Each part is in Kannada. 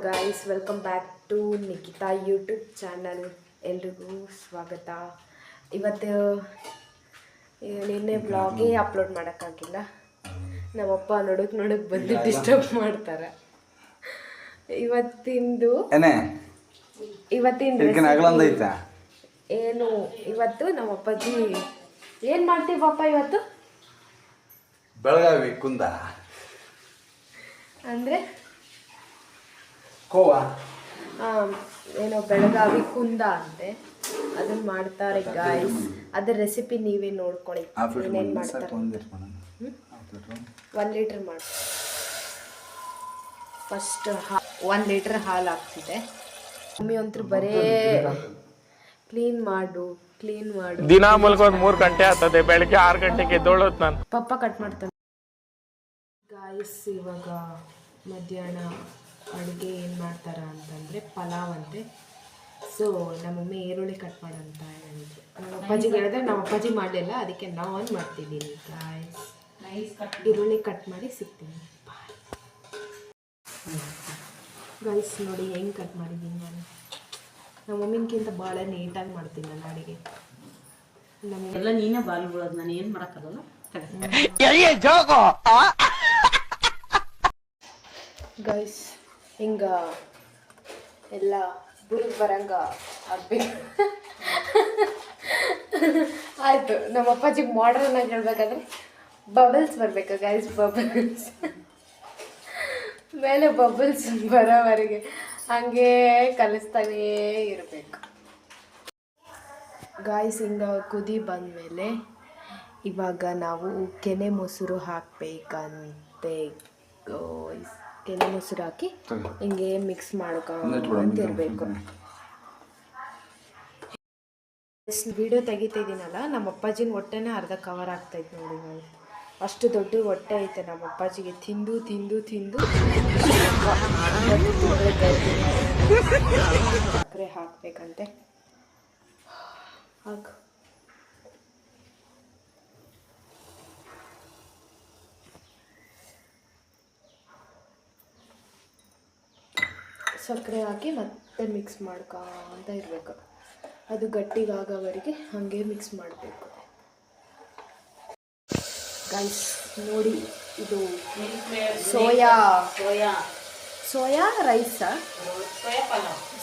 Guys, welcome back to Nikhita YouTube channel. ಎಲ್ರಿಗೂ ಸ್ವಾಗತ. ಇವತ್ತು ನಿನ್ನೆ ಬ್ಲಾಗೇ ಅಪ್ಲೋಡ್ ಮಾಡೋಕ್ಕಾಗಿಲ್ಲ. ನಮ್ಮಪ್ಪ ನೋಡಕ್ಕೆ ಬಂದು ಡಿಸ್ಟರ್ಬ್ ಮಾಡ್ತಾರೆ. ಇವತ್ತಿಂದು ಏನು, ಇವತ್ತು ನಮ್ಮ ಅಪ್ಪಾಜಿ ಏನು ಮಾಡ್ತೀವಿ ಪಾಪ ಇವತ್ತು? ಬೆಳಗಾವಿ ಕುಂದ ಅಂದರೆ ಕೋವಾ, ಏನೋ ಬೆಳಗಾವಿ ಕುಂದ ಅಂತೆ, ಅದನ್ನ ಮಾಡ್ತಾರೆ ಗಾಯ್ಸ್. ಅದ್ರ ರೆಸಿಪಿ ನೀವೇ ನೋಡ್ಕೊಳ್ಳಿ ಏನೇನು ಮಾಡ್ತಾರೆ. 1 ಲೀಟ್ರ್ ಮಾಡಿ ಫಸ್ಟ್ 1 ಲೀಟ್ರ್ ಹಾಲು ಹಾಕ್ತಿದೆ. ಮಮ್ಮಿ ಅಂತೂ ಬರೇ ಕ್ಲೀನ್ ಮಾಡು ದಿನ ಮಲ್ಕೊಂಡು 3 ಗಂಟೆ ಆಗ್ತದೆ. ಬೆಳಗ್ಗೆ 6 ಗಂಟೆಗೆ ಎದ್ದೋಳೋದು ನಾನು. ಪಪ್ಪ ಕಟ್ ಮಾಡ್ತಾನೆ ಗಾಯ್ಸ್. ಇವಾಗ ಮಧ್ಯಾಹ್ನ ಅಡುಗೆ ಏನು ಮಾಡ್ತಾರ ಅಂತಂದರೆ ಪಲಾವ್ ಅಂತೆ. ಸೊ ನಮ್ಮ ಮಮ್ಮಿ ಈರುಳ್ಳಿ ಕಟ್ ಮಾಡಂತ ಹೇಳಿದ್ರು. ನಮ್ಮ ಅಪ್ಪಾಜಿಗೆ ಹೇಳಿದ್ರೆ ನಮ್ಮ ಅಪ್ಪಾಜಿ ಮಾಡಲಿಲ್ಲ, ಅದಕ್ಕೆ ನಾನು ಮಾಡ್ತಿದ್ದೀನಿ ಗಾಯ್ಸ್. ಈರುಳ್ಳಿ ಕಟ್ ಮಾಡಿ ಸಿಗ್ತೀನಿ ಗಾಯ್ಸ್. ನೋಡಿ ಹೆಂಗೆ ಕಟ್ ಮಾಡಿದ್ದೀನಿ ನಾನು. ನಮ್ಮ ಮಮ್ಮಿನ್ಕಿಂತ ಭಾಳ ನೀಟಾಗಿ ಮಾಡ್ತೀನಿ ನಾನು ಅಡುಗೆ. ಎಲ್ಲ ನೀನೇ ಬಾಲ್ ಬಿಡೋದು, ನಾನು ಏನು ಮಾಡೋಕ್ಕಾಗಲ್ಲ. ಗೈಸ್ ಹಿಂಗ ಎಲ್ಲ ಬುರುಗ್ ಬರಂಗ ಆಗ್ಬೇಕು. ಆಯಿತು, ನಮ್ಮ ಅಪ್ಪಾಜಿಗೆ ಮಾಡ್ರನ್ ಆಗಿ ಹೇಳ್ಬೇಕಾದ್ರೆ ಬಬಲ್ಸ್ ಬರಬೇಕು ಗೈಸ್. ಬಬಲ್ಸ್ ಮೇಲೆ ಬಬಲ್ಸ್ ಬರೋವರೆಗೆ ಹಾಗೆ ಕಲಿಸ್ತಾನೇ ಇರಬೇಕು ಗಾಯ್ಸ್. ಹಿಂಗೆ ಕುದಿ ಬಂದಮೇಲೆ ಇವಾಗ ನಾವು ಕೆನೆ ಮೊಸರು ಹಾಕಬೇಕಂತೆ ಗಾಯ್ಸ್. ಕೆನೆ ಮೊಸರು ಹಾಕಿ ಹಿಂಗೆ ಮಿಕ್ಸ್ ಮಾಡ್ಕೊಂತಿರ್ಬೇಕು. ವಿಡಿಯೋ ತೆಗಿತಿದ್ದೀನಲ್ಲ, ನಮ್ಮ ಅಪ್ಪಾಜಿನ ಹೊಟ್ಟೆನೇ ಅರ್ಧ ಕವರ್ ಆಗ್ತಾಯಿತ್ತು ನೋಡಿ. ನಾನು ಅಷ್ಟು ದೊಡ್ಡ ಹೊಟ್ಟೆ ಐತೆ ನಮ್ಮ ಅಪ್ಪಾಜಿಗೆ. ತಿಂದು ಸಕ್ಕರೆ ಹಾಕಬೇಕಂತೆ. ಹಾಕು. ಸಕ್ಕರೆ ಹಾಕಿ ಮತ್ತೆ ಮಿಕ್ಸ್ ಮಾಡ್ಕೊಂತ ಇರಬೇಕು. ಅದು ಗಟ್ಟಿಗಾಗೋವರೆಗೆ ಹಾಗೆ ಮಿಕ್ಸ್ ಮಾಡಬೇಕು ಗೈಸ್. ನೋಡಿ, ಇದು ಸೋಯಾ ರೈಸ,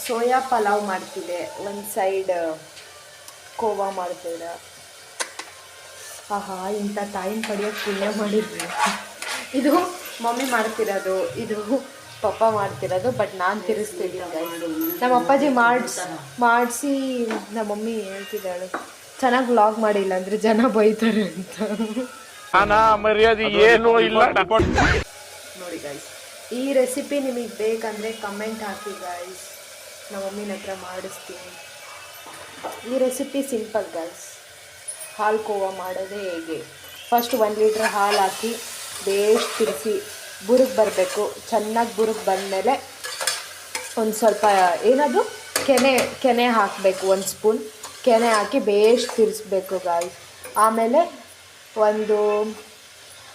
ಸೋಯಾ ಪಲಾವ್ ಮಾಡ್ತಿದೆ. ಒಂದು ಸೈಡ್ ಕೋವಾ ಮಾಡ್ತಿದೆ. ಆಹಾ, ಇಂಥ ತಾಯಿನ ಪಡೆಯೋಕ್ಕೆ ಪುಣ್ಯ ಮಾಡಿದ್ವಿ. ಇದು ಮಮ್ಮಿ ಮಾಡ್ತಿರೋದು, ಇದು ಪಪ್ಪ ಮಾಡ್ತಿರೋದು. ಬಟ್ ನಾನು ತಿರ್ಸ್ತಿದ್ದೀನಿ ಗೈಸ್. ನಮ್ಮ ಅಪ್ಪಾಜಿ ಮಾಡಿಸಿ ನಮ್ಮ ಮಮ್ಮಿ ಹೇಳ್ತಿದ್ದಾಳು, ಚೆನ್ನಾಗಿ ವ್ಲಾಗ್ ಮಾಡಿಲ್ಲ ಅಂದರೆ ಜನ ಬೈತಾರೆ ಅಂತ. ಮರ್ಯಾದೆ ಏನೂ ಇಲ್ಲ. ನೋಡಿ ಗೈಸ್, ಈ ರೆಸಿಪಿ ನಿಮಗೆ ಬೇಕಂದರೆ ಕಮೆಂಟ್ ಹಾಕಿ ಗೈಸ್. ನಮ್ಮ ಮಮ್ಮಿನ ಹತ್ರ ಮಾಡಿಸ್ತೀನಿ. ಈ ರೆಸಿಪಿ ಸಿಂಪಲ್ ಗೈಸ್. ಹಾಲು ಕೋವಾ ಮಾಡೋದೇ ಹೇಗೆ, ಫಸ್ಟ್ 1 ಲೀಟ್ರ್ ಹಾಲು ಹಾಕಿ ಬೇಸ್ ತಿರ್ಸಿ ಬುರುಗ್ ಬರಬೇಕು. ಚೆನ್ನಾಗಿ ಬುರುಗ್ ಬಂದಮೇಲೆ ಒಂದು ಸ್ವಲ್ಪ ಏನದು ಕೆನೆ ಹಾಕಬೇಕು. 1 ಸ್ಪೂನ್ ಕೆನೆ ಹಾಕಿ ಬೇಸ್ ತಿರ್ಸ್ಬೇಕು ಗಾಯ್ಸ್. ಆಮೇಲೆ ಒಂದು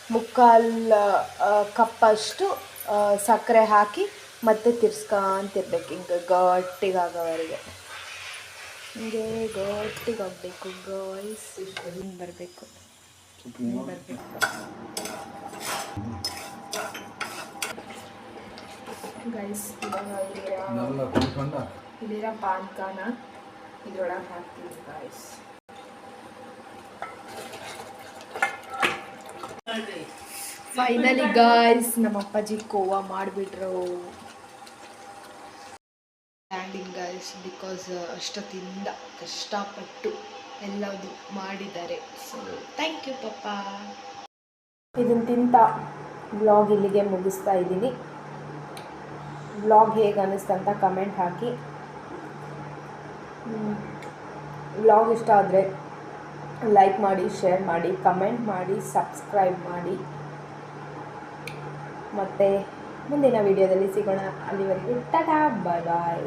3/4 ಕಪ್ಪಷ್ಟು ಸಕ್ಕರೆ ಹಾಕಿ ಮತ್ತೆ ತಿರ್ಸ್ಕೊಂತಿರ್ಬೇಕು. ಹಿಂಗೆ ಗಟ್ಟಿಗಾಗೋವರೆಗೆ ಹಿಂಗೆ ಗಟ್ಟಿಗಾಗಬೇಕು ಗಾಯ್ಸ್. ಹಿಂಗೆ ಬರಬೇಕು. ಗೈಸ್, ಇಲ್ಲಿರೋ ಪಾನ್ಕಾನ ಇದ್ರೊಳಗೆ ಹಾಕ್ತೀವಿ ಗೈಸ್. ಫೈನಲಿ ಗೈಸ್, ನಮ್ಮ ಅಪ್ಪಾಜಿ ಕೋವಾ ಮಾಡಿಬಿಟ್ರು. ಸ್ಟ್ಯಾಂಡಿಂಗ್ ಗೈಸ್, ಬಿಕಾಸ್ ಅಷ್ಟೊತ್ತಿಂದ ಕಷ್ಟಪಟ್ಟು ಎಲ್ಲದು ಮಾಡಿದ್ದಾರೆ. ಸೊ ಥ್ಯಾಂಕ್ ಯು ಪಪ್ಪ. ಇದನ್ನು ತಿಂತ ವ್ಲಾಗ್ ಇಲ್ಲಿಗೆ ಮುಗಿಸ್ತಾ ಇದ್ದೀನಿ. ವ್ಲಾಗ್ ಹೇಗೆ ಅನ್ನಿಸ್ತಂತ ಕಮೆಂಟ್ ಹಾಕಿ. ವ್ಲಾಗ್ ಇಷ್ಟ ಆದರೆ ಲೈಕ್ ಮಾಡಿ, ಶೇರ್ ಮಾಡಿ, ಕಮೆಂಟ್ ಮಾಡಿ, ಸಬ್ಸ್ಕ್ರೈಬ್ ಮಾಡಿ. ಮತ್ತು ಮುಂದಿನ ವಿಡಿಯೋದಲ್ಲಿ ಸಿಗೋಣ. ಅಲ್ಲಿವರೆಗೂ ಟಾಟಾ, ಬಾಯ್ ಬಾಯ್.